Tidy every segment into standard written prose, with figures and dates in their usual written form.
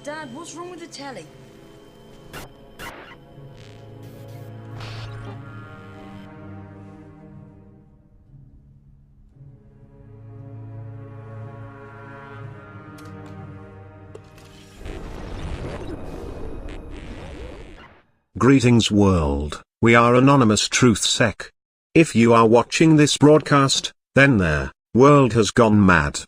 Dad, what's wrong with the telly? Greetings world, we are Anonymous TruthSec. If you are watching this broadcast, then their world has gone mad.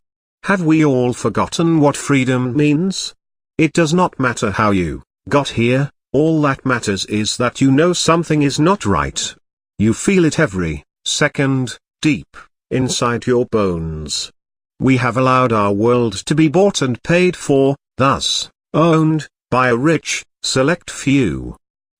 Have we all forgotten what freedom means? It does not matter how you got here, all that matters is that you know something is not right. You feel it every second, deep inside your bones. We have allowed our world to be bought and paid for, thus owned by a rich, select few,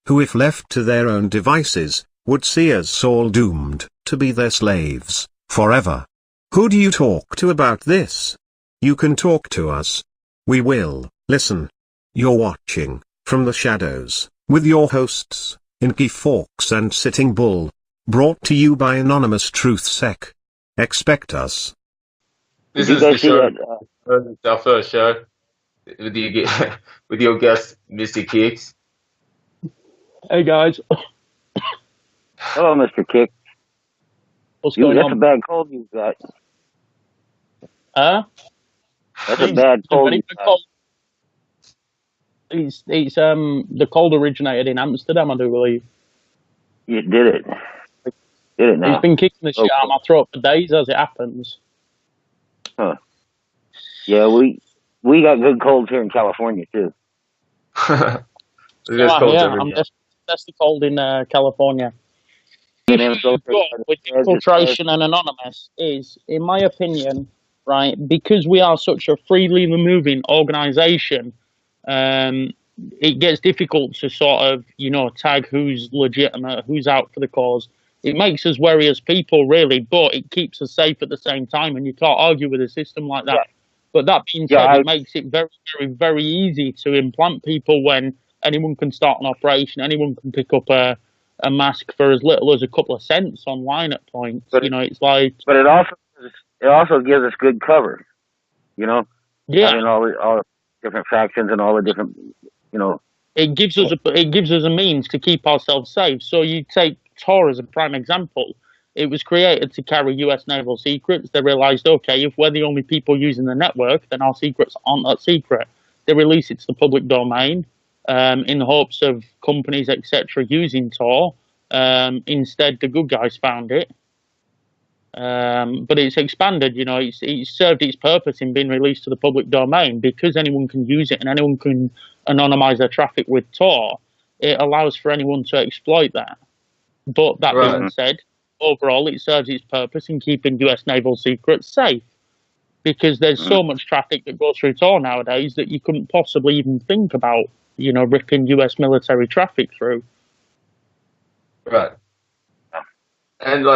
who if left to their own devices, would see us all doomed to be their slaves, forever. Who do you talk to about this? You can talk to us. We will listen. You're watching, From the Shadows, with your hosts, Enki, Fawkes and Sitting Bull. Brought to you by Anonymous TruthSec. Expect us. This is the show, our first show, with your guest, Mr. Kicx. Hey guys. Hello, Mr. Kicx. What's going That's on? a bad cold you've got. Huh? That's a bad cold you've got. It's the cold originated in Amsterdam, I do believe. You did it. Did it now? It's been kicking the shit out of my throat for days as it happens. Huh. Yeah, we got good colds here in California too. I'm that's the cold in California. With infiltration and anonymous is, in my opinion, right, because we are such a freely moving organization, it gets difficult to sort of, tag who's legitimate, who's out for the cause. It makes us wary as people, really, but it keeps us safe at the same time, and you can't argue with a system like that. Yeah. But that being said, it makes it very, very, very easy to implant people when anyone can start an operation, anyone can pick up a mask for as little as a couple of cents online at points. But, it's like... But it also gives us good cover, Yeah. Having all the different factions and all the different, It gives us a means to keep ourselves safe. So you take Tor as a prime example. It was created to carry US naval secrets. They realized, okay, if we're the only people using the network, then our secrets aren't that secret. They release it to the public domain in the hopes of companies, etc., using Tor. Instead, the good guys found it. But it's expanded, it's served its purpose in being released to the public domain because anyone can use it and anyone can anonymize their traffic with Tor. It allows for anyone to exploit that. But that being said, overall, it serves its purpose in keeping US naval secrets safe because there's so much traffic that goes through Tor nowadays that you couldn't possibly even think about, ripping US military traffic through. Right. And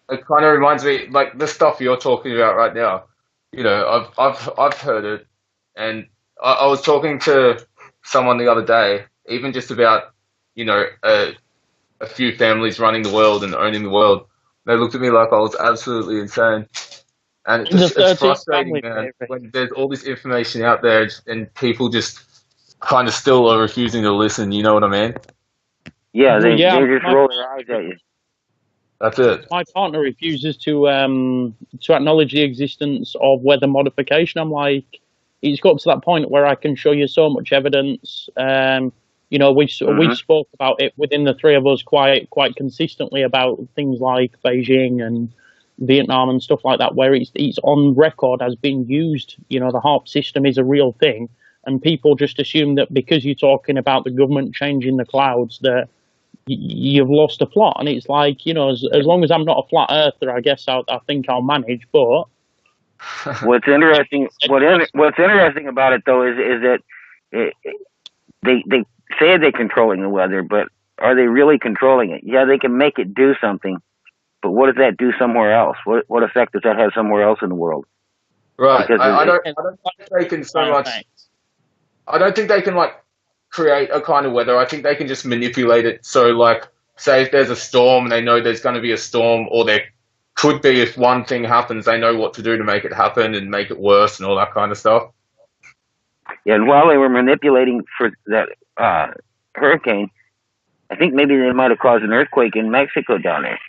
it kind of reminds me, like the stuff you're talking about right now. I've heard it, and I was talking to someone the other day, even just about a few families running the world and owning the world. They looked at me like I was absolutely insane. And it's frustrating, man, when there's all this information out there and people just kind of still are refusing to listen, you know what I mean? Yeah, they just roll their eyes at you. That's it. My partner refuses to acknowledge the existence of weather modification. I'm like, it's got to that point where I can show you so much evidence. We spoke about it within the three of us quite consistently about things like Beijing and Vietnam and stuff like that, where it's on record as being used. The HAARP system is a real thing, and people just assume that because you're talking about the government changing the clouds that you've lost a plot. And it's like, as long as I'm not a flat earther, I guess I think I'll manage. But what's interesting about it though is that they say they're controlling the weather, but are they really controlling it? Yeah, they can make it do something, but what does that do somewhere else? What effect does that have somewhere else in the world? Right. I don't think they can so much. I don't think they can create a kind of weather. I think they can just manipulate it. So say if there's a storm and they know there's going to be a storm, or there could be if one thing happens, they know what to do to make it happen and make it worse and all that kind of stuff. And while they were manipulating for that hurricane, I think maybe they might have caused an earthquake in Mexico down there.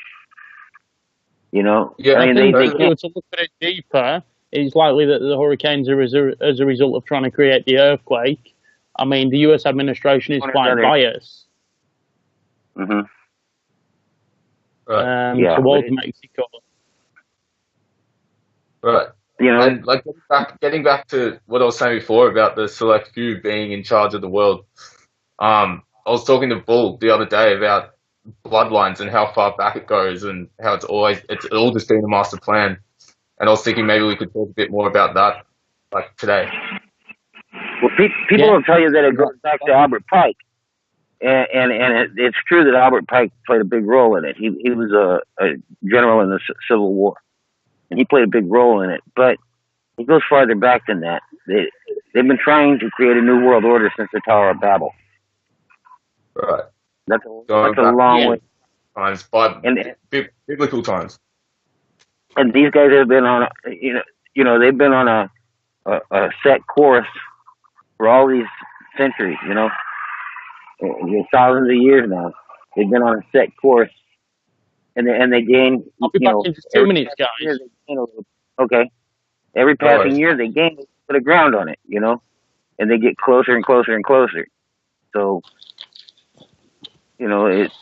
You know, Yeah, I mean, think they if you were to look at it deeper, it's likely that the hurricanes are as a result of trying to create the earthquake. I mean, the U.S. administration is quite biased Right. towards Mexico. Right. You know, And like getting back to what I was saying before about the select few being in charge of the world. I was talking to Bull the other day about bloodlines and how far back it goes and how it's all just been a master plan. And I was thinking maybe we could talk a bit more about that, like today. well, people will tell you that it goes back to Albert Pike, and it's true that Albert Pike played a big role in it. He was a general in the Civil War, and he played a big role in it. But it goes farther back than that. They've been trying to create a new world order since the Tower of Babel. Right. That's a long way. Times, biblical times. And these guys have been on, they've been on a set course for all these centuries. You know, thousands of years now. They've been on a set course, and they gain. I'll be back in just 2 minutes, guys. Okay. Every passing year, they gain a bit of ground on it. You know, and they get closer and closer and closer. So, you know, it's.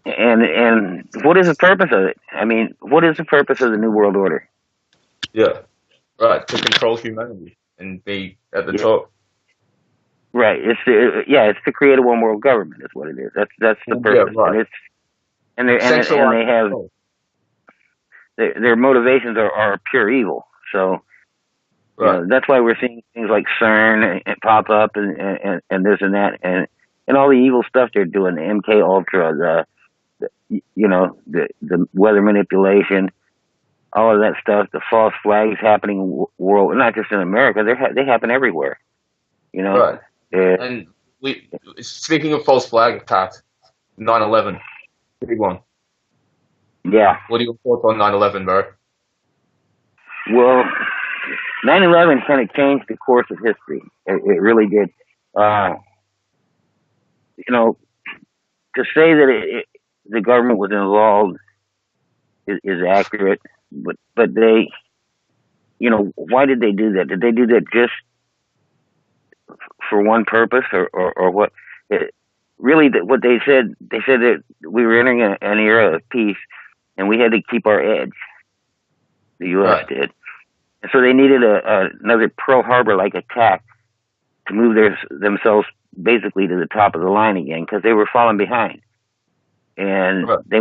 And what is the purpose of it? I mean, what is the purpose of the New World Order? Yeah, right. To control humanity and be at the top. Right. It's to create a one world government. Is what it is. That's the purpose. Yeah, right. And they have their motivations are pure evil. So right. That's why we're seeing things like CERN and pop up and this and that and all the evil stuff they're doing. The MK Ultra, the weather manipulation, all of that stuff, the false flags happening world, not just in America, they happen everywhere. You know, right? And speaking of false flag attacks, 9/11, big one. Yeah. What are your thoughts on 9/11, bro? Well, 9/11 kind of changed the course of history. It really did. To say that the government was involved is accurate, but they, why did they do that? Did they do that just for one purpose, or what? What they said that we were entering an era of peace, and we had to keep our edge. The U.S. did, and so they needed another Pearl Harbor-like attack to move themselves basically to the top of the line again, because they were falling behind. And they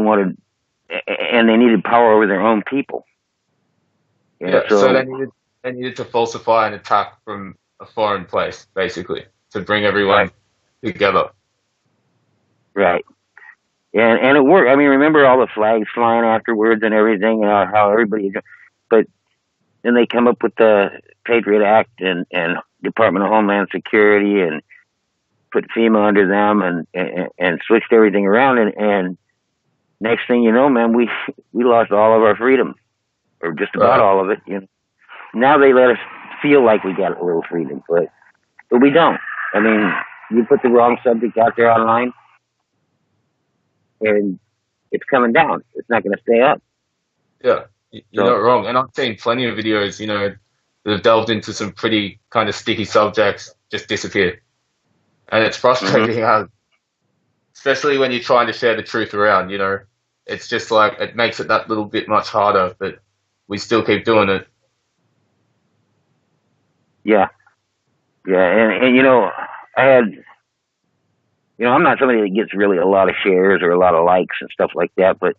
needed power over their own people. So they needed to falsify an attack from a foreign place, basically, to bring everyone together. Right. And it worked. I mean, remember all the flags flying afterwards and everything, how everybody. But then they come up with the Patriot Act and Department of Homeland Security and put FEMA under them and switched everything around, and next thing you know, man, we lost all of our freedom, or just about all of it. Now they let us feel like we got a little freedom, but we don't. I mean, you put the wrong subject out there online, and it's coming down. It's not going to stay up. Yeah, you're not wrong. And I've seen plenty of videos, that have delved into some pretty kind of sticky subjects, just disappear. And it's frustrating how, especially when you're trying to share the truth around, it's just like, it makes it that little bit much harder, but we still keep doing it. Yeah. Yeah. And I had, I'm not somebody that gets really a lot of shares or a lot of likes and stuff like that, but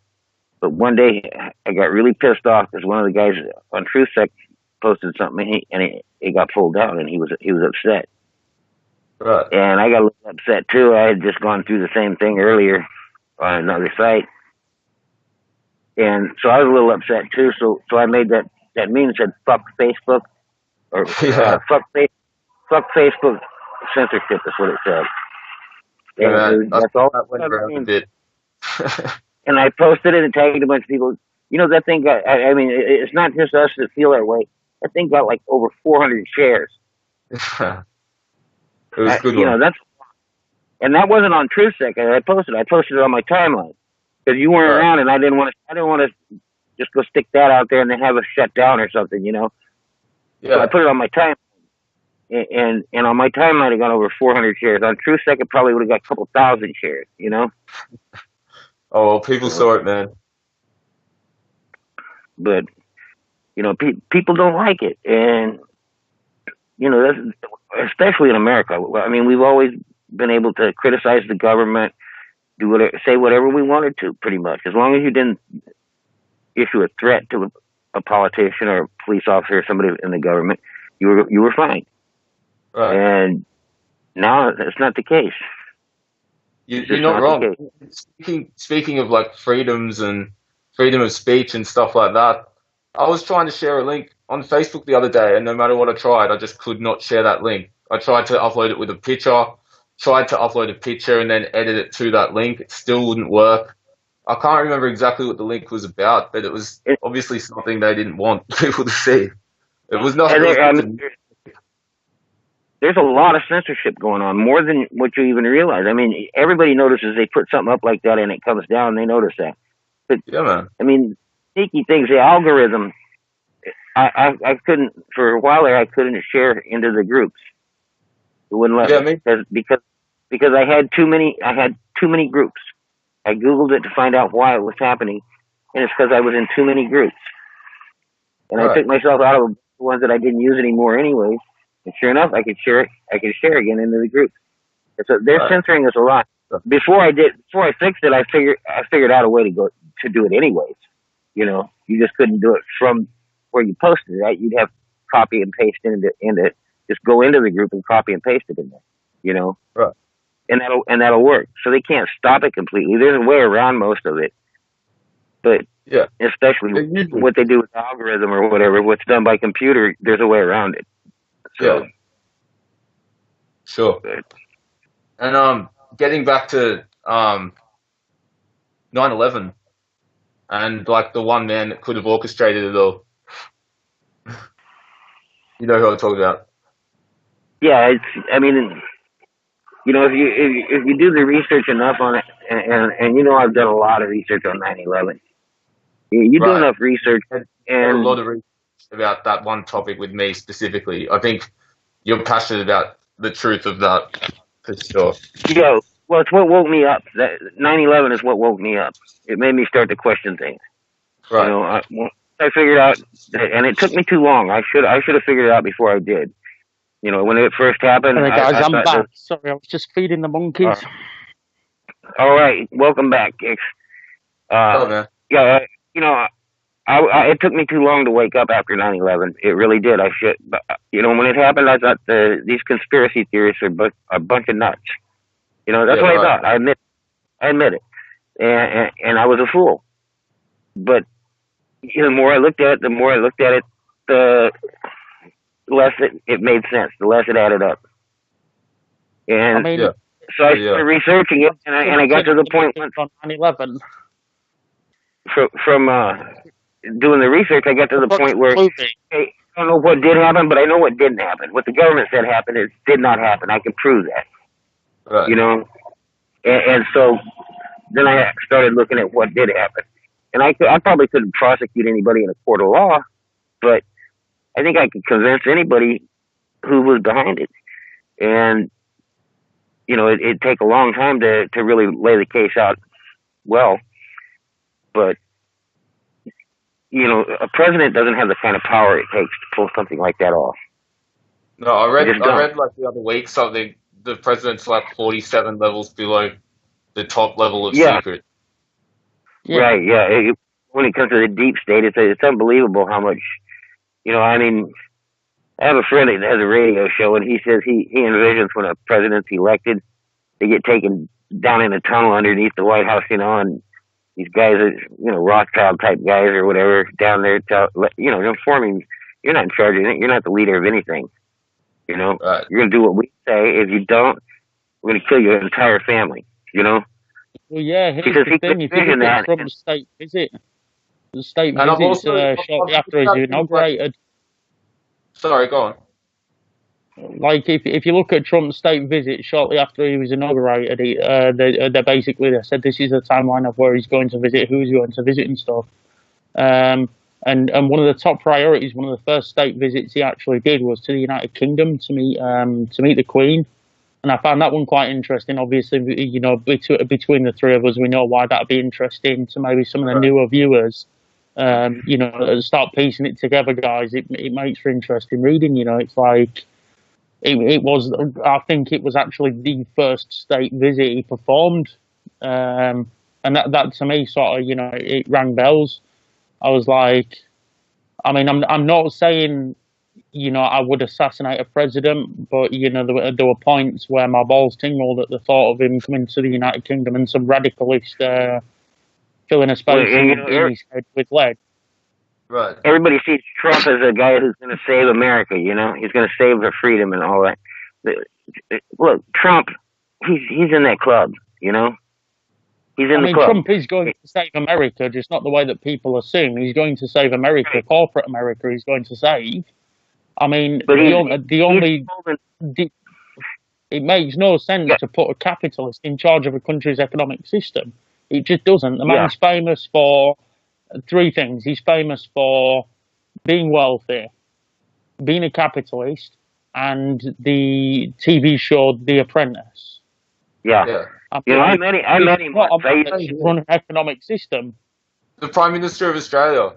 one day I got really pissed off because one of the guys on TruthSec posted something and it got pulled down, and he was upset. Right. And I got a little upset too. I had just gone through the same thing earlier on another site. And so I was a little upset too. So I made that meme that said, fuck Facebook, or fuck Facebook censorship is what it said. And that's all that went around a bit. And I posted it and tagged a bunch of people. That thing got, I mean, it's not just us that feel that way. That thing got like over 400 shares. It was a good you know, one. and that wasn't on TruthSec. I posted it on my timeline because you weren't Right. around, and I didn't want to just go stick that out there and then have us shut down or something, you know. So I Yeah. put it on my timeline, and on my timeline it got over 400 shares. On TruthSec it probably would have got a couple thousand shares, you know. Oh, well, people saw it, man. But you know, people don't like it, and you know, that's, especially in America. I mean, we've always been able to criticize the government, say whatever we wanted to, pretty much, as long as you didn't issue a threat to a politician or a police officer or somebody in the government, you were fine. Right. And now that's not the case. You're not wrong. Speaking of like freedoms and freedom of speech and stuff like that, I was trying to share a link on Facebook the other day, and no matter what I tried, I just could not share that link. I tried to upload it with a picture, and then edit it to that link. It still wouldn't work. I can't remember exactly what the link was about, but it was obviously something they didn't want people to see. It was not. There's a lot of censorship going on, more than what you even realize. I mean, everybody notices they put something up like that and it comes down. They notice that. But yeah, man. I mean, sneaky things. The algorithm. I couldn't for a while there. I couldn't share into the groups. It wouldn't let me because I had too many. I had too many groups. I Googled it to find out why it was happening, and it's because I was in too many groups. And I took myself out of the ones that I didn't use anymore anyway. And sure enough, I could share again into the groups. So they're censoring us a lot. Before I fixed it, I figured out a way to do it anyways. You know, you just couldn't do it from where you posted it, right? You'd have copy and paste into just go into the group and copy and paste it in there. You know, right? And that'll work. So they can't stop it completely. There's a way around most of it, but especially what they do with the algorithm or whatever, what's done by computer, there's a way around it. So, sure. And getting back to 9/11 and like the one man that could have orchestrated it all. You know who I'm talking about? Yeah, I mean, you know, if you do the research enough on it, and you know, I've done a lot of research on 9/11. You do enough research, and a lot of research about that one topic with me specifically. I think you're passionate about the truth of that for sure. Yeah, well, it's what woke me up. That 9/11 is what woke me up. It made me start to question things. Right. You know, I figured out, and it took me too long. I should have figured it out before I did. You know, when it first happened. Hey guys, I'm back. Sorry, I was just feeding the monkeys. All right, welcome back, Kicx. Hello, man. Yeah, you know, it took me too long to wake up after 9/11. It really did. You know, when it happened, I thought these conspiracy theorists are a bunch of nuts. You know, that's what I thought. I admit it, and I was a fool. But you know, the more I looked at it, the less it made sense. The less it added up. And so I started researching it, and I got to the point when on 9/11. From doing the research, I got to the point where hey, I don't know what did happen, but I know what didn't happen. What the government said happened, it did not happen. I can prove that. Right. You know, and so then I started looking at what did happen, and I probably couldn't prosecute anybody in a court of law, but I think I could convince anybody who was behind it. And you know, it'd take a long time to really lay the case out well. But, you know, a president doesn't have the kind of power it takes to pull something like that off. No, I read like the other week something, the president's like 47 levels below the top level of secret. Yeah. Right, yeah. When it comes to the deep state, it's unbelievable how much, you know, I mean, I have a friend that has a radio show, and he says he envisions when a president's elected, they get taken down in a tunnel underneath the White House, you know, and these guys are, you know, Rothschild type guys or whatever down there, you know, informing, you're not in charge of anything. You're not the leader of anything. You know, you're going to do what we say. If you don't, we're going to kill your entire family, you know? Well, yeah, here's the thing. If you look at Trump's state visit, the state visit shortly after he's inaugurated. Sorry, go on. like if you look at Trump's state visit shortly after he was inaugurated, they said this is a timeline of where he's going to visit, who he's going to visit, and stuff. And one of the top priorities, one of the first state visits he actually did was to the United Kingdom to meet the Queen, and I found that one quite interesting. Obviously, you know, between the three of us, we know why that'd be interesting to maybe some of the newer viewers. You know, start piecing it together, guys. It makes for interesting reading. You know, it's like it was. I think it was actually the first state visit he performed, and that to me sort of, you know, it rang bells. I was like, I mean, I'm not saying, you know, I would assassinate a president, but, you know, there were points where my balls tingled at the thought of him coming to the United Kingdom and some radicalist filling a space in his head with lead. Right. Everybody sees Trump as a guy who's going to save America, you know? He's going to save the freedom and all that. Look, Trump, he's in that club, you know? He's in the club. Trump is going to save America, just not the way that people assume. He's going to save America, corporate America he's going to save. I mean, it makes no sense to put a capitalist in charge of a country's economic system. It just doesn't. The man's famous for three things. He's famous for being wealthy, being a capitalist, and the TV show The Apprentice. Yeah. You know, I met him. Run an economic system. The Prime Minister of Australia,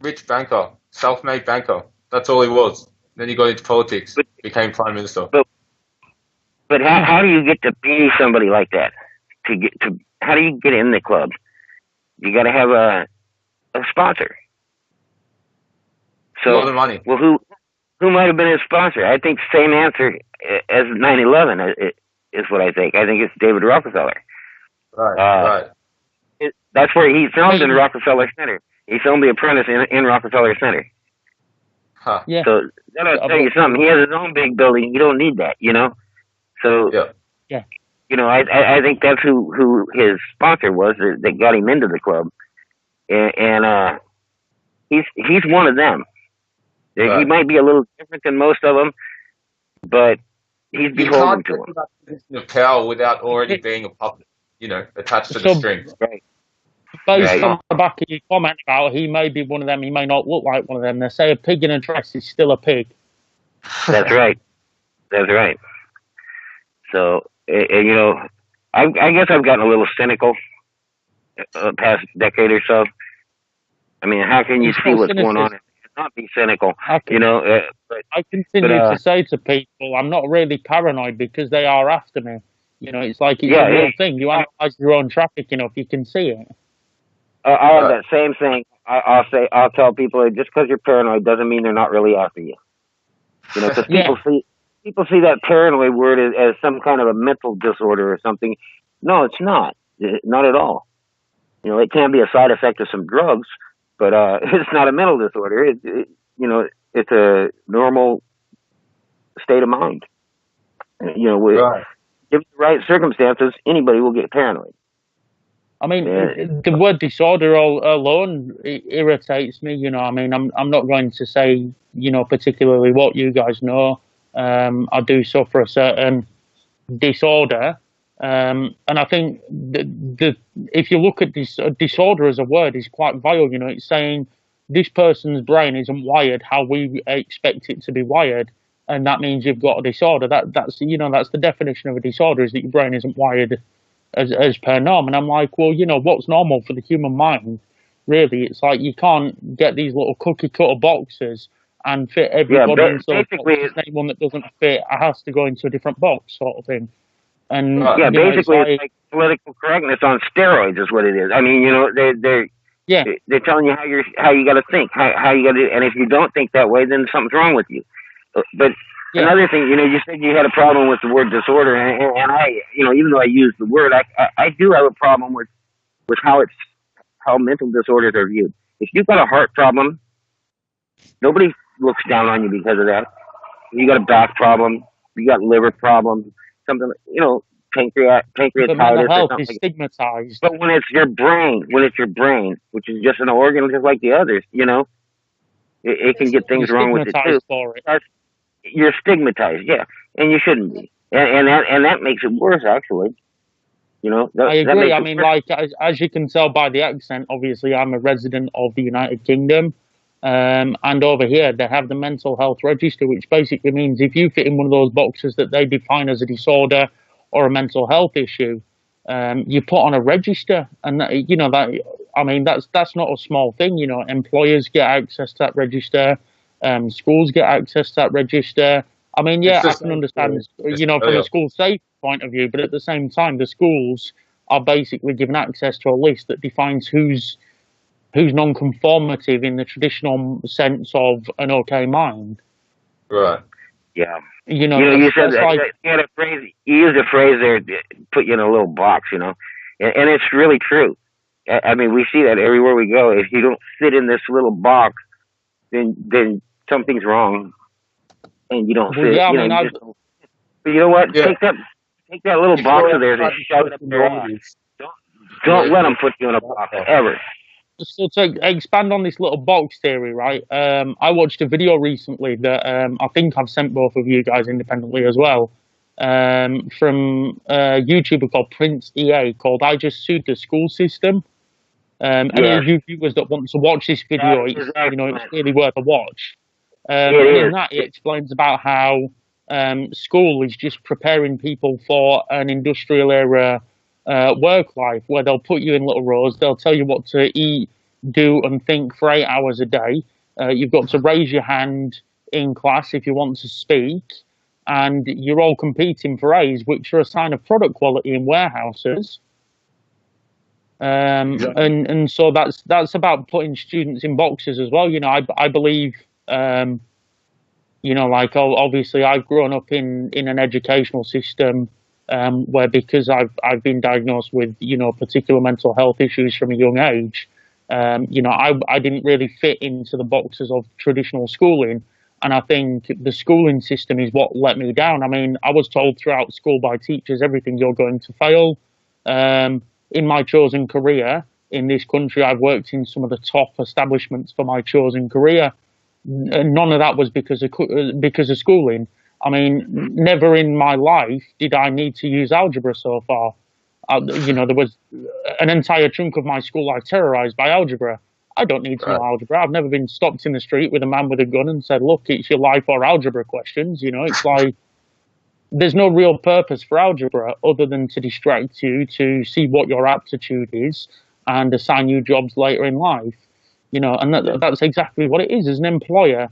rich banker, self-made banker. That's all he was. Then he got into politics, became Prime Minister. But how do you get to be somebody like that? How do you get in the club? You got to have a sponsor. So, a lot of money. Well, who might have been his sponsor? I think same answer as 9/11 is what I think. I think it's David Rockefeller. Right. That's where he filmed in Rockefeller Center. He filmed The Apprentice in Rockefeller Center. Huh. Yeah. So that'll tell you something. He has his own big building. You don't need that, you know. So you know, I think that's who his sponsor was that got him into the club, and he's one of them. Right. He might be a little different than most of them, but he's beholden to him. You can't get in position of power without already being a puppet, you know, attached to the strings. Right. Based on the back of your comment about he may be one of them, he may not look like one of them. They say a pig in a dress is still a pig. That's right. That's right. So, you know, I guess I've gotten a little cynical the past decade or so. I mean, how can you see what's going on and not be cynical? You know, I continue to say to people, I'm not really paranoid because they are after me. You know, it's like it's a real thing. You analyze your own traffic enough, you can see it. I have that same thing. I'll tell people just because you're paranoid doesn't mean they're not really after you. You know, because people see that paranoid word as some kind of a mental disorder or something. No, it's not. Not at all. You know, it can be a side effect of some drugs, but it's not a mental disorder. You know, it's a normal state of mind. You know, given the right circumstances, anybody will get paranoid. I mean, the word disorder alone irritates me. You know, I mean, I'm not going to say, you know, particularly what you guys know. I do suffer a certain disorder, and I think if you look at this disorder as a word, is quite vile. You know, it's saying this person's brain isn't wired how we expect it to be wired, and that means you've got a disorder. That's you know, that's the definition of a disorder, is that your brain isn't wired as per norm. And I'm like, well, you know, what's normal for the human mind? Really, it's like you can't get these little cookie cutter boxes and fit everybody into a box. Anyone that doesn't fit has to go into a different box, sort of thing. And basically, it's like political correctness on steroids is what it is. I mean, you know, they're telling you how you got to think, how you got to, and if you don't think that way, then something's wrong with you. But another thing, you know, you said you had a problem with the word disorder, and I, you know, even though I use the word, I do have a problem with how mental disorders are viewed. If you've got a heart problem, nobody looks down on you because of that. If you got a back problem, you got liver problems, something, you know, pancreatitis. But mental health is stigmatized. But when it's your brain, which is just an organ just like the others, you know, it can get things wrong with it too. you're stigmatized, yeah, and you shouldn't be, and that makes it worse, actually. You know, I agree. I mean, like as you can tell by the accent, obviously I'm a resident of the United Kingdom, and over here they have the mental health register, which basically means if you fit in one of those boxes that they define as a disorder or a mental health issue, you put on a register, and that, you know, that, I mean, that's not a small thing. You know, employers get access to that register, schools get access to that register. I mean, yeah, I can understand, you know, from a school safe point of view, but at the same time, the schools are basically given access to a list that defines who's non-conformative in the traditional sense of an okay mind. Right. Yeah. You know, you said that, like, you had a phrase. You used a phrase there to put you in a little box. You know, and it's really true. I mean, we see that everywhere we go. If you don't fit in this little box, then something's wrong, and you don't fit. Yeah, you know, but you know what? Yeah. Take that little box of theirs and shove it up your ass. Don't let them put you in a box ever. So to expand on this little box theory, right? I watched a video recently that I think I've sent both of you guys independently as well, from a YouTuber called Prince EA called "I Just Sued the School System." Any of you viewers that want to watch this video, it's really worth a watch. And in that, he explains about how school is just preparing people for an industrial era work life, where they'll put you in little rows, they'll tell you what to eat, do, and think for 8 hours a day. You've got to raise your hand in class if you want to speak, and you're all competing for A's, which are a sign of product quality in warehouses. And so that's about putting students in boxes as well. You know, I believe, you know, like obviously I've grown up in an educational system where, because I've been diagnosed with, you know, particular mental health issues from a young age, you know, I didn't really fit into the boxes of traditional schooling. And I think the schooling system is what let me down. I mean, I was told throughout school by teachers, everything, you're going to fail. In my chosen career in this country, I've worked in some of the top establishments for my chosen career. And none of that was because of schooling. I mean, never in my life did I need to use algebra so far. You know, there was an entire chunk of my school life terrorized by algebra. I don't need to know algebra. I've never been stopped in the street with a man with a gun and said, look, it's your life or algebra questions. You know, it's like, there's no real purpose for algebra other than to distract you, to see what your aptitude is, and assign you jobs later in life. You know, and that's exactly what it is. As an employer,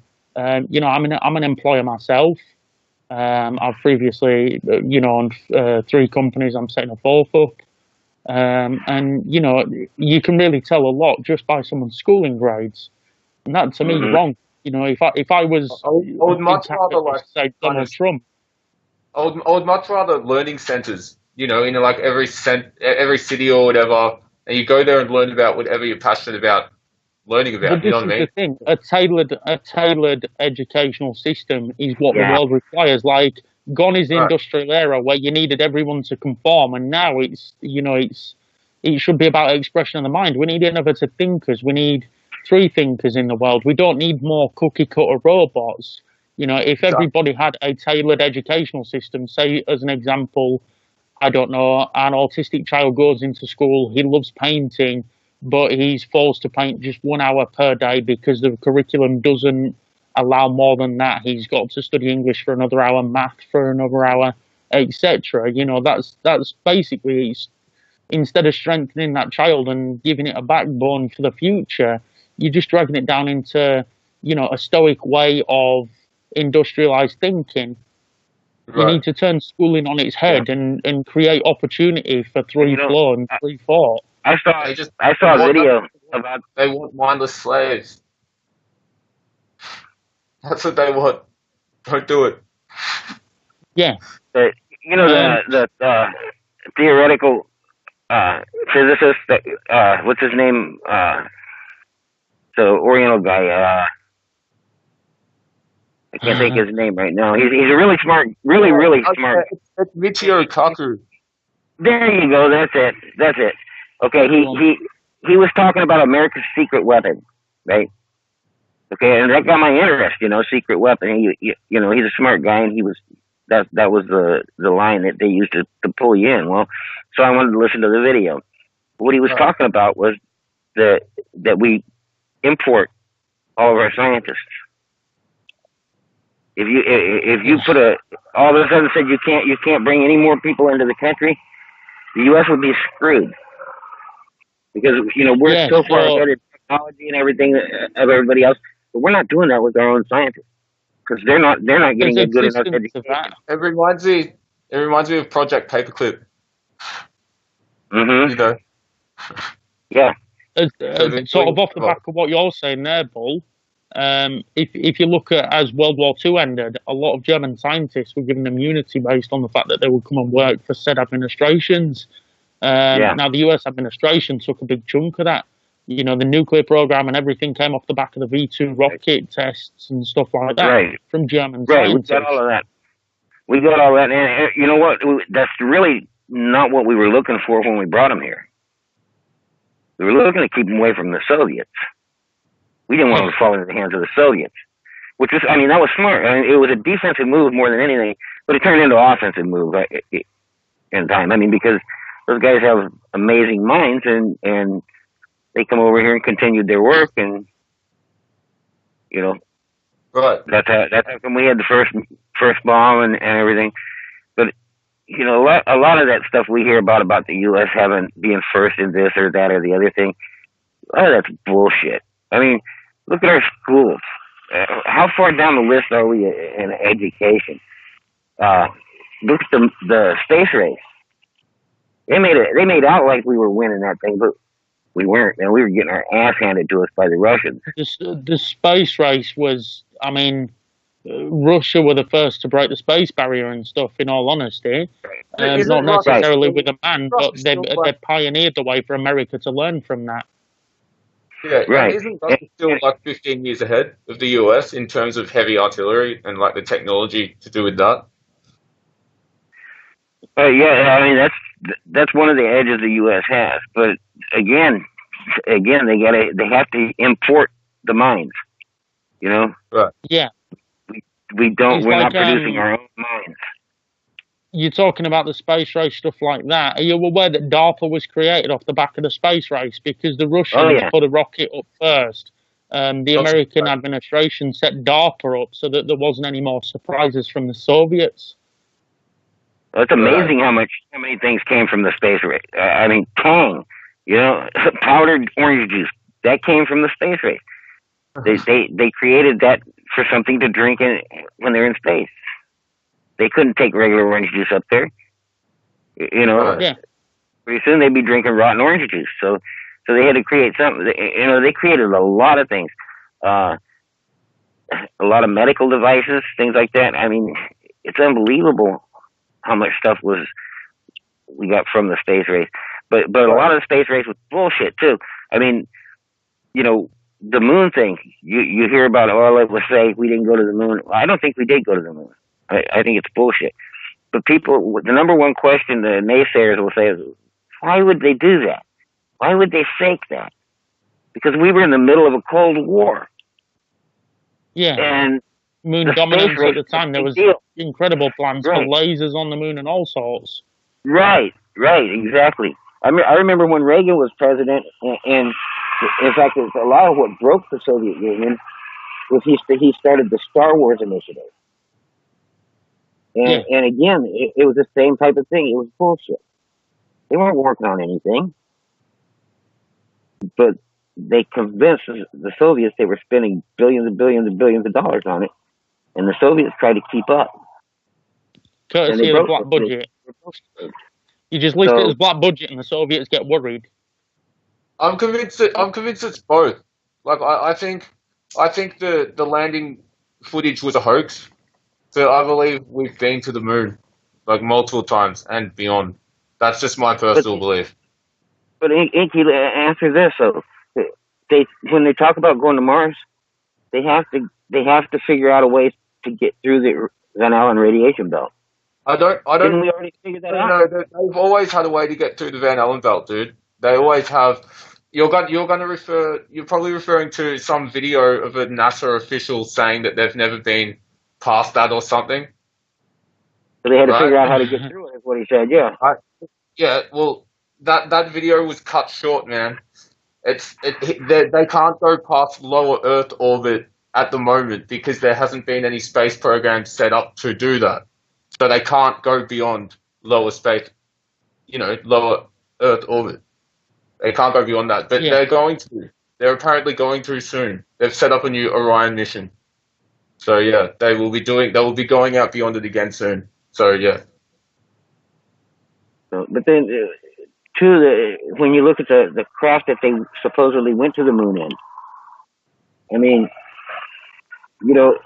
you know, I'm an employer myself. I've previously, you know, owned 3 companies. I'm setting a 4th up. And, you know, you can really tell a lot just by someone's schooling grades. And that, to me, is wrong. You know, if I was much rather like say Donald Trump. I would much rather learning centers, you know, in like every city or whatever, and you go there and learn about whatever you're passionate about learning about. But you know what I mean? The thing, a tailored educational system is what the world requires. Like, gone is the industrial era where you needed everyone to conform, and now it's, you know, it should be about expression of the mind. We need innovative thinkers. We need free thinkers in the world. We don't need more cookie cutter robots. You know, if everybody had a tailored educational system, say, as an example, I don't know, an autistic child goes into school, he loves painting, but he's forced to paint just 1 hour per day because the curriculum doesn't allow more than that. He's got to study English for another hour, math for another hour, etc. You know, that's basically, instead of strengthening that child and giving it a backbone for the future, you're just dragging it down into, you know, a stoic way of industrialized thinking. You need to turn schooling on its head and create opportunity for free flow and free thought. I saw a video about they want mindless slaves. That's what they want. Don't do it. Yeah. You know, the theoretical physicist that what's his name? The Oriental guy. I can't think of his name right now. He's a really smart, really smart. It's Michio Kaku. There you go. That's it. Okay, he was talking about America's secret weapon, right? Okay, and that got my interest. Secret weapon. He's a smart guy, and that was the line that they used to pull you in. Well, so I wanted to listen to the video. What he was talking about was that we import all of our scientists. If you put all of a sudden said you can't bring any more people into the country, the U.S. would be screwed, because we're so far ahead in technology and everything of everybody else, but we're not doing that with our own scientists, because they're not getting a good enough education. It reminds me of Project Paperclip. Mm-hmm. Yeah. Sort of off the back of what you're saying there, Bull. If you look at as World War II ended, a lot of German scientists were given immunity based on the fact that they would come and work for said administrations. Now the US administration took a big chunk of that. The nuclear program and everything came off the back of the V2 rocket tests and stuff like that from German scientists. We got all of that. We got all that, and you know what? That's really not what we were looking for when we brought them here. We were looking to keep them away from the Soviets. We didn't want them to fall into the hands of the Soviets, that was smart. It was a defensive move more than anything, but it turned into an offensive move in time. because those guys have amazing minds, and they come over here and continued their work, and that's how come we had the first bomb and everything. But a lot of that stuff we hear about the U.S. being first in this or that or the other thing, a lot of that's bullshit. Look at our schools. How far down the list are we in education? Look at the space race. They made out like we were winning that thing, but we weren't. Man, we were getting our ass handed to us by the Russians. The space race was, Russia were the first to break the space barrier and stuff, in all honesty. Not necessarily with a man, but they pioneered the way for America to learn from that. Yeah, right. Isn't Russia still 15 years ahead of the US in terms of heavy artillery and the technology to do with that? That's one of the edges the U.S. has. But again, they have to import the mines. Right. Yeah. We're not producing our own mines. You're talking about the space race, stuff like that. Are you aware that DARPA was created off the back of the space race because the Russians put a rocket up first? The American administration set DARPA up so that there wasn't any more surprises from the Soviets. Well, it's amazing how many things came from the space race. Tang, powdered orange juice, that came from the space race. They created that for something to drink when they're in space. They couldn't take regular orange juice up there. Pretty soon they'd be drinking rotten orange juice. So they had to create something. They created a lot of things, a lot of medical devices, things like that. It's unbelievable how much stuff we got from the space race. But a lot of the space race was bullshit too. The moon thing. You hear about let's say we didn't go to the moon. I don't think we did go to the moon. I think it's bullshit. But the number one question the naysayers will say is, why would they do that? Why would they fake that? Because we were in the middle of a Cold War. Yeah. And moon dominance at the time. There was incredible plans for lasers on the moon and all sorts. Right, exactly. I remember when Reagan was president, and in fact, it's a lot of what broke the Soviet Union was he started the Star Wars initiative. And again, it was the same type of thing. It was bullshit. They weren't working on anything. But they convinced the Soviets they were spending billions and billions and billions of dollars on it. And the Soviets tried to keep up. Courtesy of the black budget. You just list it as black budget and the Soviets get worried. I'm convinced it's both. I think the landing footage was a hoax. So I believe we've been to the moon multiple times and beyond. That's just my personal belief. But Enki, answer this. So when they talk about going to Mars, they have to figure out a way to get through the Van Allen radiation belt. I don't. Didn't we already figure that out? No, they've always had a way to get through the Van Allen belt, dude. They always have. You're probably referring to some video of a NASA official saying that they've never been past that or something. So they had to Right? figure out how to get through it, is what he said, yeah. Yeah, well, that video was cut short, man. They can't go past lower Earth orbit at the moment because there hasn't been any space program set up to do that. So they can't go beyond lower Earth orbit. They can't go beyond that, but they're going to. They're apparently going to soon. They've set up a new Orion mission. So yeah, they will be going out beyond it again soon. So yeah. So, but then, when you look at the craft that they supposedly went to the moon in, I mean, you know,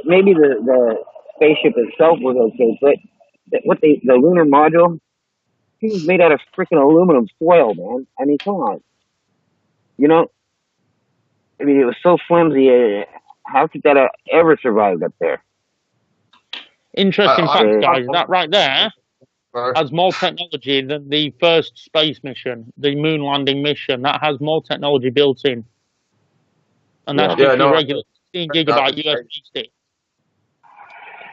maybe the spaceship itself was okay, but the lunar module, it was made out of freaking aluminum foil, man. I mean, come on. You know, I mean, it was so flimsy. How could that have ever survived up there? Interesting fact, guys. That right there has more technology than the first space mission, the moon landing mission. That has more technology built in. And that's just your regular 16 gigabyte USB stick.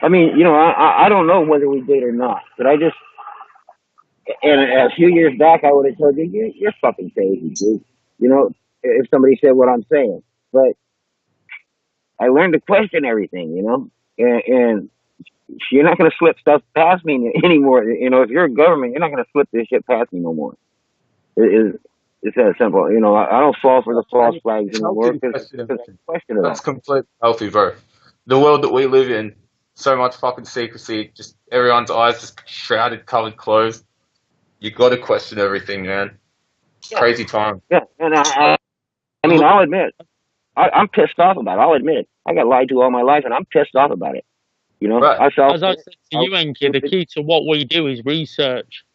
I mean, you know, I don't know whether we did or not, but and a few years back, I would have told you, you're fucking crazy, dude. You know, if somebody said what I'm saying. But I learned to question everything, you know, and you're not going to slip stuff past me anymore. You know, if you're a government, you're not going to slip this shit past me no more. It's that simple. You know, I don't fall for the false flags anymore because I question it. That's completely healthy, bro. The world that we live in, so much fucking secrecy, just everyone's eyes just shrouded, covered, closed. You got to question everything, man. It's crazy time. Yeah, and I mean, I'll admit, I'm pissed off about it. I'll admit, I got lied to all my life, and I'm pissed off about it. You know, right. As I said to you, Enki, the key to what we do is research.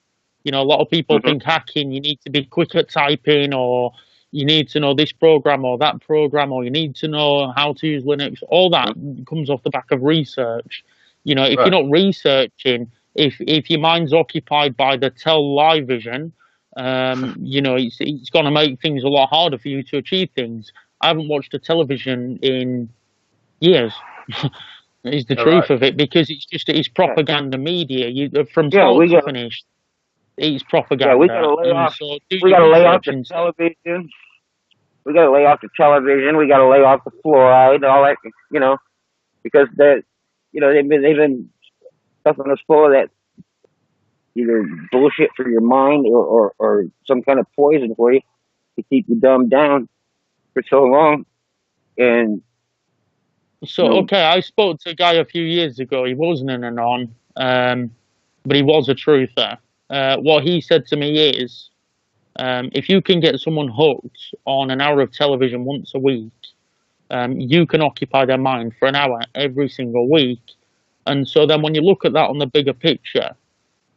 You know, a lot of people think hacking, you need to be quick at typing, or you need to know this program or that program, or you need to know how to use Linux. All that comes off the back of research. You know, if you're not researching, if your mind's occupied by the lie vision, you know, it's going to make things a lot harder for you to achieve things. I haven't watched a television in years. Is the truth of it, because it's propaganda media. From start to finish, it's propaganda. Yeah, we got to lay off. We got to lay off the television. We got to lay off the television. We got to lay off the fluoride, all that. You know, because they've been stuffing us full of that either bullshit for your mind or some kind of poison for you to keep you dumbed down for so long. And so, okay, I spoke to a guy a few years ago. He wasn't an Anon, but he was a truther. What he said to me is, if you can get someone hooked on an hour of television once a week, you can occupy their mind for an hour every single week. And so then when you look at that on the bigger picture,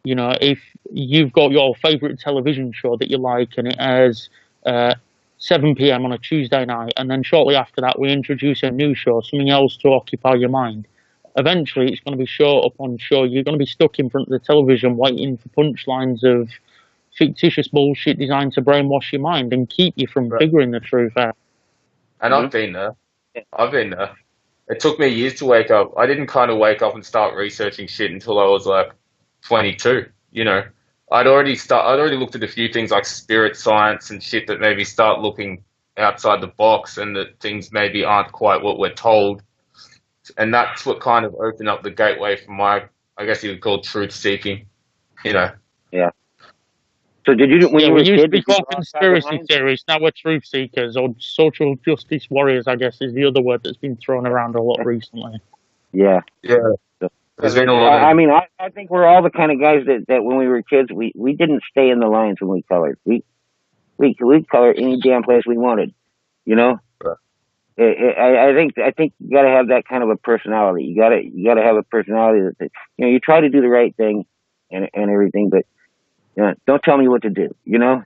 you know, if you've got your favorite television show that you like and it airs 7 p.m. on a Tuesday night, and then shortly after that we introduce a new show, something else to occupy your mind, eventually it's going to be show upon show. You're going to be stuck in front of the television waiting for punchlines of fictitious bullshit designed to brainwash your mind and keep you from figuring the truth out. And I've been there. It took me years to wake up. I didn't kind of wake up and start researching shit until I was like 22, you know. I'd already looked at a few things like spirit science and shit that maybe start looking outside the box and that things maybe aren't quite what we're told. And that's what kind of opened up the gateway for my, I guess you could call truth seeking, you know. Yeah. So did you, when you were a kid, used to be called conspiracy theorists, now we're truth seekers, or social justice warriors, I guess is the other word that's been thrown around a lot recently. Yeah. Yeah. There's been a lot of... I mean, I think we're all the kind of guys that when we were kids, we didn't stay in the lines when we colored. We colored any damn place we wanted, you know? Right. I think you gotta have that kind of a personality. You gotta have a personality that, you know, you try to do the right thing and everything, but you know, don't tell me what to do, you know?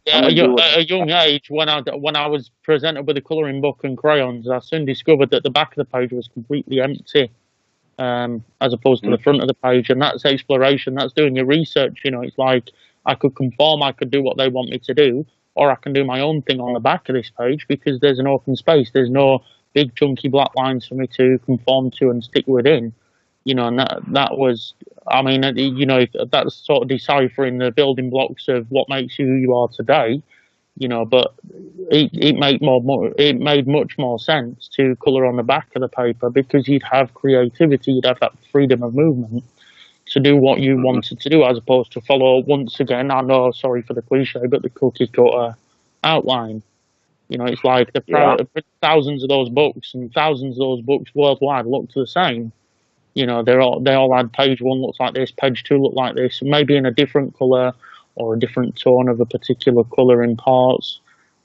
Yeah, at a young age, when I was presented with a colouring book and crayons, I soon discovered that the back of the page was completely empty, as opposed to the front of the page, and that's exploration. That's doing your research. You know, it's like I could conform, I could do what they want me to do, or I can do my own thing on the back of this page because there's an open space. There's no big chunky black lines for me to conform to and stick within. You know, and that was, I mean, you know, that's sort of deciphering the building blocks of what makes you who you are today. You know, but it made much more sense to colour on the back of the paper because you'd have creativity, you'd have that freedom of movement to do what you wanted to do, as opposed to follow, once again, I know, sorry for the cliche, but the cookie cutter outline. You know, it's like thousands of those books and thousands of those books worldwide look the same. You know, they all had page 1 looks like this, page 2 look like this, maybe in a different colour or a different tone of a particular colour in parts.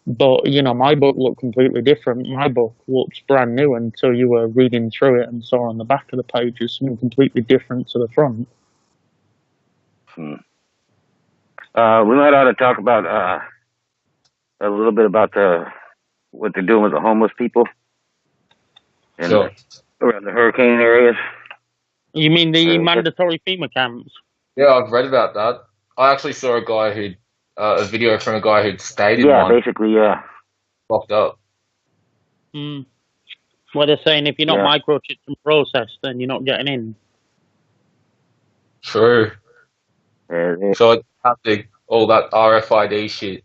But, you know, my book looked completely different. My book looks brand new until you were reading through it and saw on the back of the pages something completely different to the front. We might ought to talk about a little bit about what they're doing with the homeless people and around the hurricane areas. You mean the mandatory FEMA camps? Yeah, I've read about that. I actually saw a video from a guy who'd stayed in one. Yeah, basically, yeah. Locked up. Well, they're saying if you're not microchipped and processed, then you're not getting in. True. So it's happening, all that RFID shit.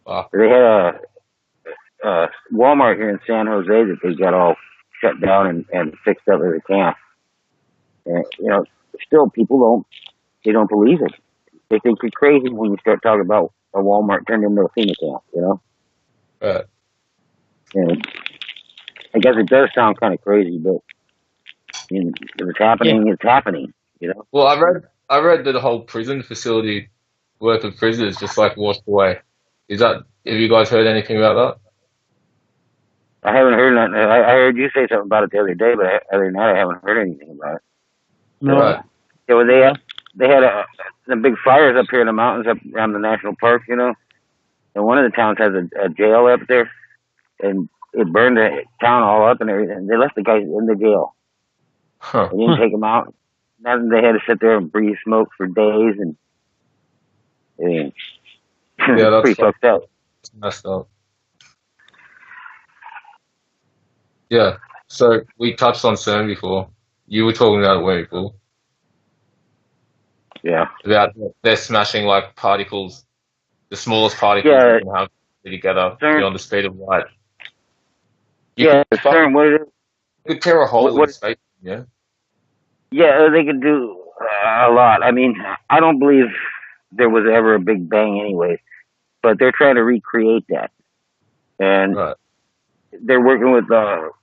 Wow. They had a Walmart here in San Jose that they got all shut down and fixed up as a camp. And, you know, still people don't believe it. They think you're crazy when you start talking about a Walmart turned into a FEMA camp, you know? Right. And I guess it does sound kind of crazy, but you know, if it's happening, it's happening, you know? Well, I read that the whole prison facility worth of prisoners just like washed away. Have you guys heard anything about that? I haven't heard nothing. I heard you say something about it the other day, but other than that, I haven't heard anything about it. No. Right. Yeah, well, they had the big fires up here in the mountains up around the national park, you know? And one of the towns has a jail up there, and it burned the town all up and everything. They left the guys in the jail. Huh. They didn't take them out. Then they had to sit there and breathe smoke for days, and yeah, that's pretty fucked up. Messed up. Yeah. So we touched on CERN before. You were talking about it way before. Yeah. About they're smashing like particles, the smallest particles you can have together beyond the speed of light. CERN, what is it? You could tear a hole in space, yeah? Yeah, they could do a lot. I mean, I don't believe there was ever a Big Bang anyway, but they're trying to recreate that. And they're working with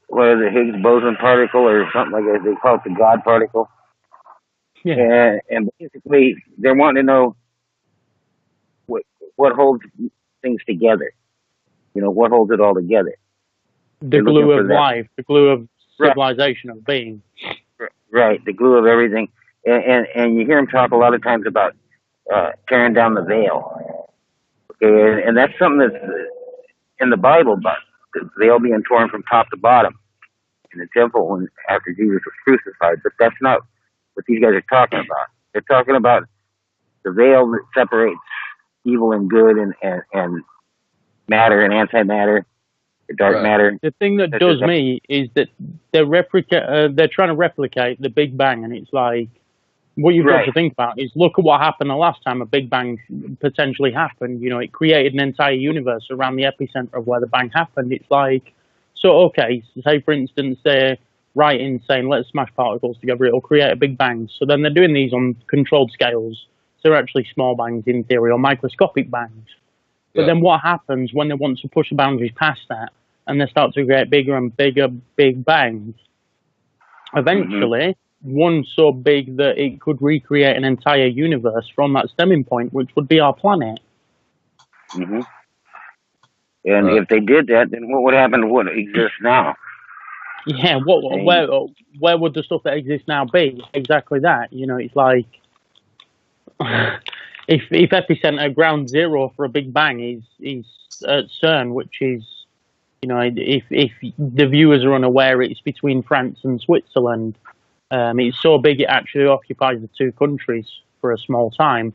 what is it, Higgs boson particle or something like that. They call it the God particle. Yeah. And basically, they're wanting to know what holds things together. You know, what holds it all together. The glue of life, the glue of civilization, of being. Right, the glue of everything. And you hear them talk a lot of times about tearing down the veil. Okay, and that's something that's in the Bible, but the veil being torn from top to bottom in the temple when after Jesus was crucified. But that's not what these guys are talking about. They're talking about the veil that separates evil and good and matter and antimatter, the dark matter. The thing that does me is that they're trying to replicate the Big Bang, and it's like, what you've got to think about is look at what happened the last time a Big Bang potentially happened. You know, it created an entire universe around the epicenter of where the bang happened. It's like, so okay, say for instance they're writing saying let's smash particles together, it'll create a Big Bang. So then they're doing these on controlled scales. So they're actually small bangs in theory, or microscopic bangs. But then what happens when they want to push the boundaries past that and they start to create bigger and bigger Big Bangs? Eventually, one so big that it could recreate an entire universe from that stemming point, which would be our planet. And if they did that, then what would happen to what exists now? Yeah, where would the stuff that exists now be? Exactly that. You know, it's like if epicenter ground zero for a Big Bang is at CERN, which is, you know, if the viewers are unaware, it's between France and Switzerland. It's so big it actually occupies the two countries for a small time.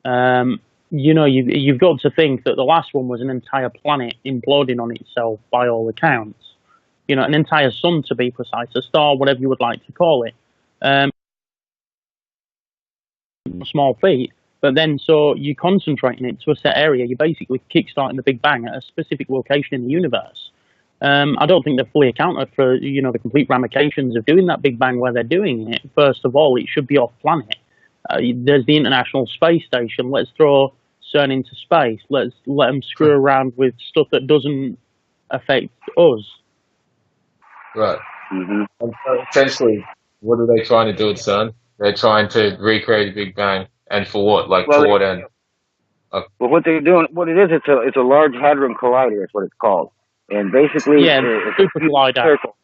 You know, you've got to think that the last one was an entire planet imploding on itself by all accounts. You know, an entire sun to be precise, a star, whatever you would like to call it. Small feat, but then so you concentrating it to a set area, you're basically kickstarting the Big Bang at a specific location in the universe. I don't think they've fully accounted for, you know, the complete ramifications of doing that Big Bang where they're doing it. First of all, it should be off planet. There's the International Space Station. Let's throw CERN into space. Let them screw around with stuff that doesn't affect us. Right. And so essentially, what are they trying to do at CERN? They're trying to recreate a Big Bang, and for what? Like, for what end? Well, what they're doing, what it is, it's a large Hadron Collider is what it's called. And basically, it's a huge circle.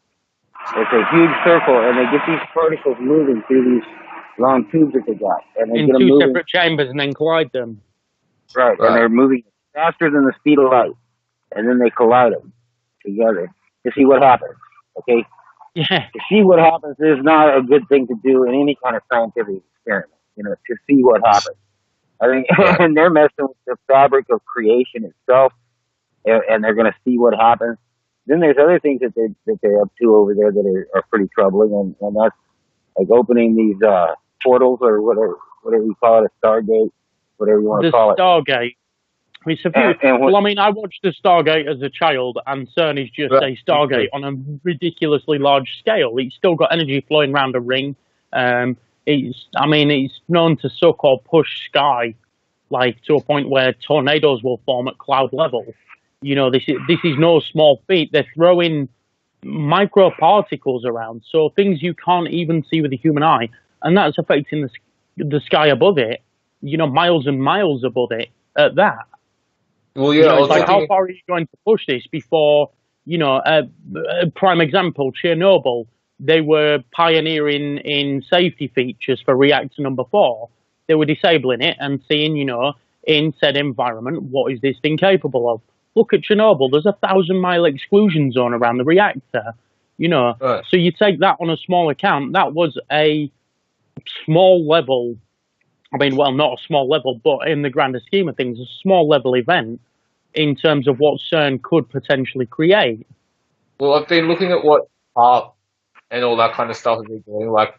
It's a huge circle, and they get these particles moving through these long tubes that they got. And they in get them two moving, separate chambers and then collide them. Right, and they're moving faster than the speed of light. And then they collide them together to see what happens, okay? Yeah. To see what happens is not a good thing to do in any kind of scientific experiment, you know, to see what happens. I think, and they're messing with the fabric of creation itself, and they're going to see what happens. Then there's other things that they're up to over there that are pretty troubling, and that's like opening these portals or whatever you call it, a Stargate, whatever you want to call it. The Stargate. It's a well, I mean, I watched the Stargate as a child, and CERN is just a Stargate on a ridiculously large scale. It's still got energy flowing around a ring. It's known to suck or push sky, like to a point where tornadoes will form at cloud level. You know, this is no small feat. They're throwing microparticles around, so things you can't even see with the human eye, and that's affecting the sky above it. You know, miles and miles above it at that. Well, yeah, you know, it's like, how far are you going to push this before, you know, a prime example, Chernobyl, they were pioneering in safety features for reactor number 4. They were disabling it and seeing, you know, in said environment, what is this thing capable of? Look at Chernobyl, there's a 1,000-mile exclusion zone around the reactor, you know. Right. So you take that on a small account, that was a small level, I mean, well, not a small level, but in the grander scheme of things, a small level event in terms of what CERN could potentially create. Well, I've been looking at what HAARP and all that kind of stuff has been doing, like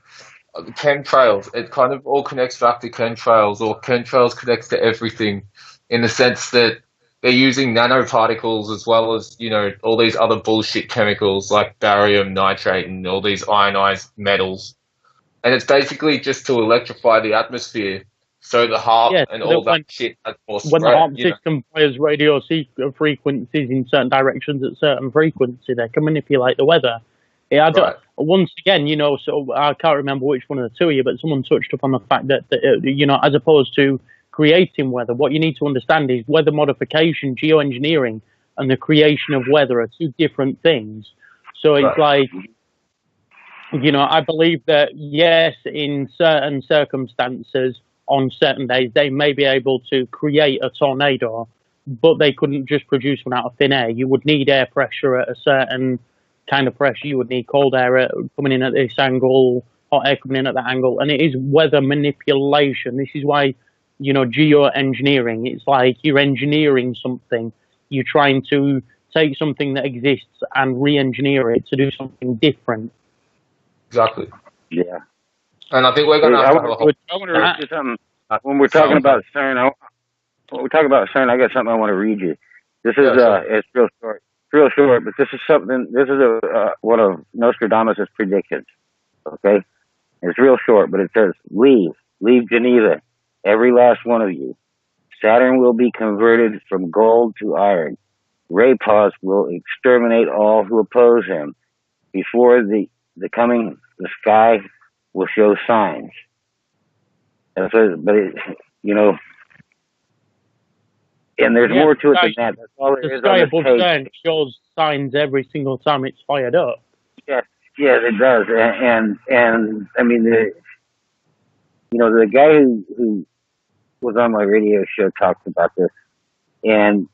chemtrails. It kind of all connects back to chemtrails, or chemtrails connects to everything in the sense that they're using nanoparticles as well as, you know, all these other bullshit chemicals like barium nitrate and all these ionized metals. And it's basically just to electrify the atmosphere so the HAARP and all that shit has more spread. When the HAARP system fires radio frequencies in certain directions at certain frequency, they can manipulate the weather. Yeah, once again, you know, so I can't remember which one of the two of you, but someone touched upon the fact that, you know, as opposed to creating weather, what you need to understand is weather modification, geoengineering, and the creation of weather are two different things. So it's like, you know, I believe that, yes, in certain circumstances, on certain days, they may be able to create a tornado, but they couldn't just produce one out of thin air. You would need air pressure at a certain kind of pressure. You would need cold air coming in at this angle, hot air coming in at that angle. And it is weather manipulation. This is why, you know, geoengineering, it's like you're engineering something. You're trying to take something that exists and re-engineer it to do something different. Exactly. Yeah. And I think we're going to have to have a whole... I want to read you something. When we're talking about CERN, I got something I want to read you. This is, it's real short. It's real short, but this is something, this is one of Nostradamus' predictions. Okay? It's real short, but it says, leave Geneva, every last one of you. Saturn will be converted from gold to iron. Raypos will exterminate all who oppose him. Before the sky will show signs. And so, but it, you know, and there's more to it than that. That's all there is on this page. CERN shows signs every single time it's fired up. Yes, it does. And I mean, the guy who was on my radio show talked about this, and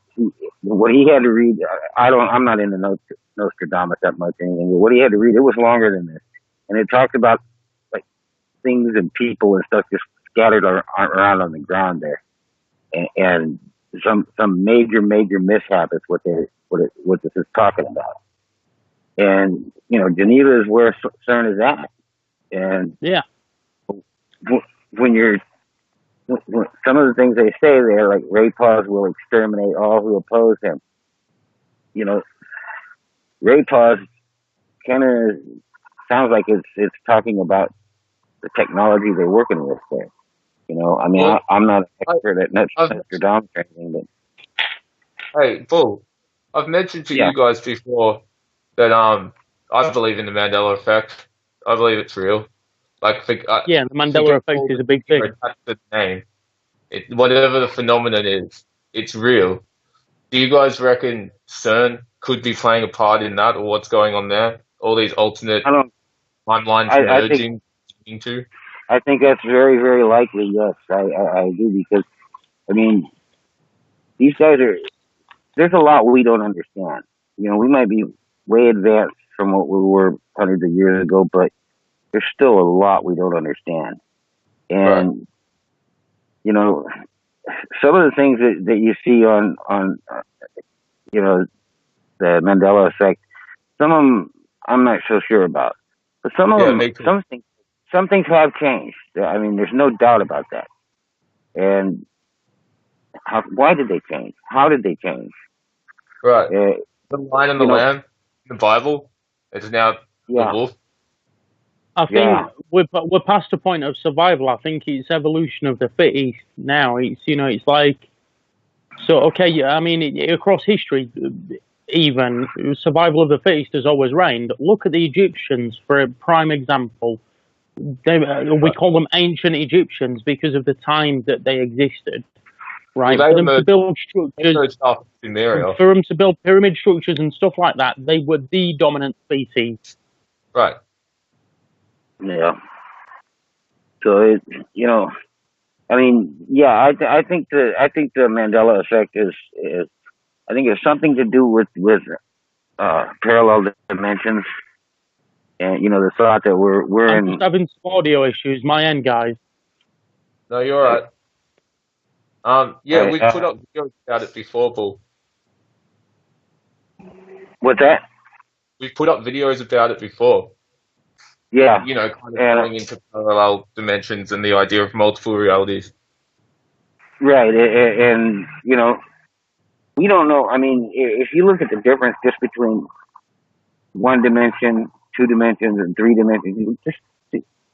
what he had to read, I'm not into Nostradamus that much anymore. What he had to read, it was longer than this, and it talked about like things and people and stuff just scattered around on the ground there. and some major mishap is what this is talking about. And Geneva is where CERN is at, and yeah, when you're some of the things they say there, like Ray Paz will exterminate all who oppose him. Ray Paz kind of sounds like it's talking about the technology they're working with there. I mean, well, I'm not an expert at Nostradamus or anything, but hey, Bull, I've mentioned to you guys before that I believe in the Mandela effect. I believe it's real. The Mandela effect is a big thing. The name, whatever the phenomenon is, it's real. Do you guys reckon CERN could be playing a part in that, or what's going on there? All these alternate timelines merging into? I think that's very, very likely. Yes, I do, because I mean, these guys there's a lot we don't understand. We might be way advanced from what we were hundreds of years ago, but there's still a lot we don't understand. And some of the things that you see on the Mandela effect, some of them I'm not so sure about, but some of them, some things have changed. I mean, there's no doubt about that. And why did they change? How did they change? Right. The Lion and the Lamb in the Bible, it's now the wolf. I think we're past the point of survival. I think it's evolution of the fittest now. It's like, so okay. I mean, across history, even survival of the fittest has always reigned. Look at the Egyptians for a prime example. We call them ancient Egyptians because of the time that they existed. Right, for them to build structures, for them to build pyramid structures and stuff like that, they were the dominant species. Right. Yeah. So I mean, I think the Mandela effect is I think it's something to do with parallel dimensions, and the thought that we're I'm just having some audio issues. My end, guys. No, you're all right. We put up videos about it before, Bull. What's that? We put up videos about it before. Yeah. Kind of going into parallel dimensions and the idea of multiple realities. Right, and we don't know. I mean, if you look at the difference just between one dimension, two dimensions, and three dimensions, you just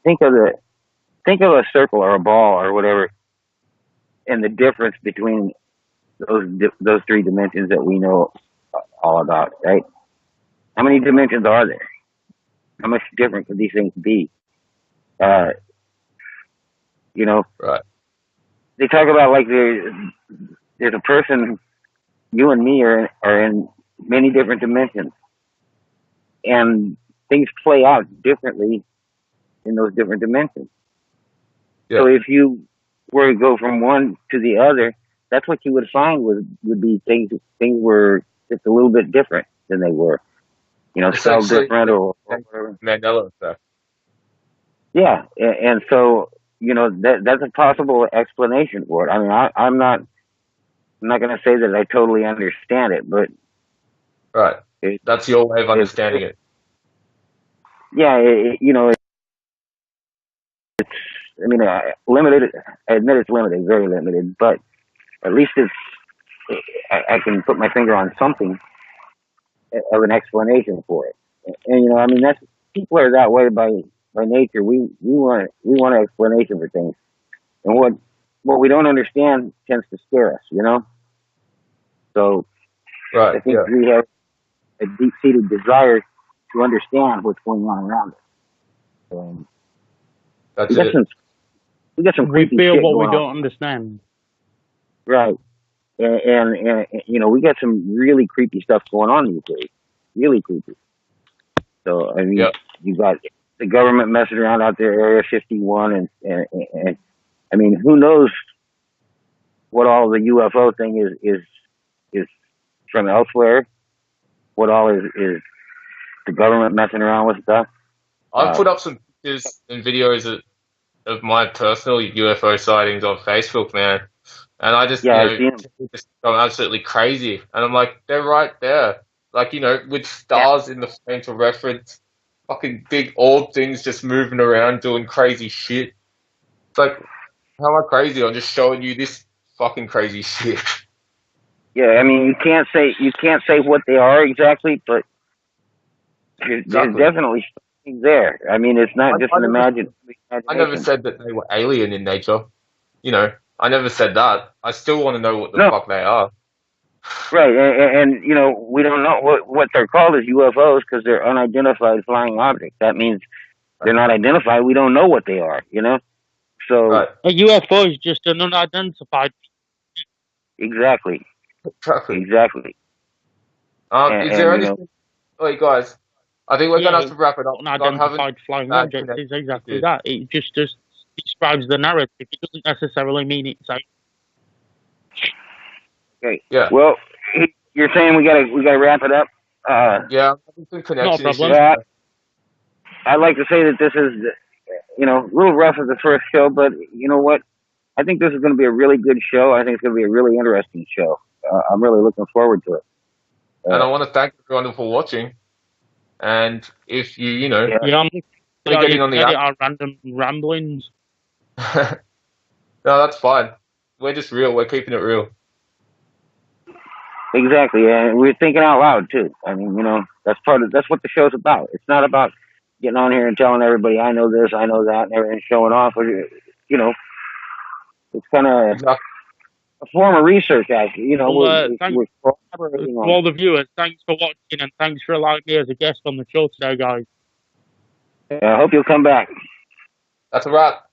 think of a circle or a ball or whatever, and the difference between those three dimensions that we know all about, right? How many dimensions are there? How much different could these things be? Right. They talk about like there's a person, you and me are in many different dimensions, and things play out differently in those different dimensions. Yeah. So if you were to go from one to the other, that's what you would find would be things were just a little bit different than they were. So different or Mandela effect. Yeah, and so that's a possible explanation for it. I mean, I'm not going to say that I totally understand it, but right, that's your way of understanding it. Yeah, it's. I mean, limited. I admit it's limited, very limited, but at least I can put my finger on something of an explanation for it. And I mean, that's people are that way by nature. We want an explanation for things, and what we don't understand tends to scare us. So right, I think we have a deep-seated desire to understand what's going on around us. That's it. We got some creepy feel shit what going we on. don't understand. Right. And we got some really creepy stuff going on these days. Really creepy. So, I mean, you got the government messing around out there, Area 51, and I mean, who knows what all the UFO thing is from elsewhere? What all is the government messing around with stuff? I've put up some pictures and videos of my personal UFO sightings on Facebook, man. And I just, Yeah, I see 'em. just gone absolutely crazy. And I'm like, they're right there. Like, with stars in the frame to reference, fucking big orb things just moving around doing crazy shit. It's like, how am I crazy? I'm just showing you this fucking crazy shit. Yeah, I mean, you can't say what they are exactly, but there's definitely something there. I mean, it's not just an imagination. I never said that they were alien in nature. I never said that. I still want to know what the fuck they are. Right, and we don't know what they're called as UFOs because they're unidentified flying objects. That means they're not identified. We don't know what they are. So a UFO is just an unidentified. Exactly. Is there anything? Wait, guys. I think we're gonna have to wrap it up. Unidentified flying object is exactly that. It just describes the narrative. It doesn't necessarily mean it's a. Okay. Yeah. Well, you're saying we gotta wrap it up. Yeah. No problem. Yeah, I'd like to say that this is, a little rough as the first show, but you know what? I think this is going to be a really good show. I think it's going to be a really interesting show. I'm really looking forward to it. And I want to thank everyone for watching. And if you, getting on the our random ramblings. No, that's fine. We're just real. We're keeping it real. Exactly, and we're thinking out loud too. I mean, that's what the show's about. It's not about getting on here and telling everybody I know this, I know that, and everything, showing off. It's kind of a form of research, actually. Thanks to all the viewers. Thanks for watching, and thanks for allowing me as a guest on the show today, guys. I hope you'll come back. That's a wrap.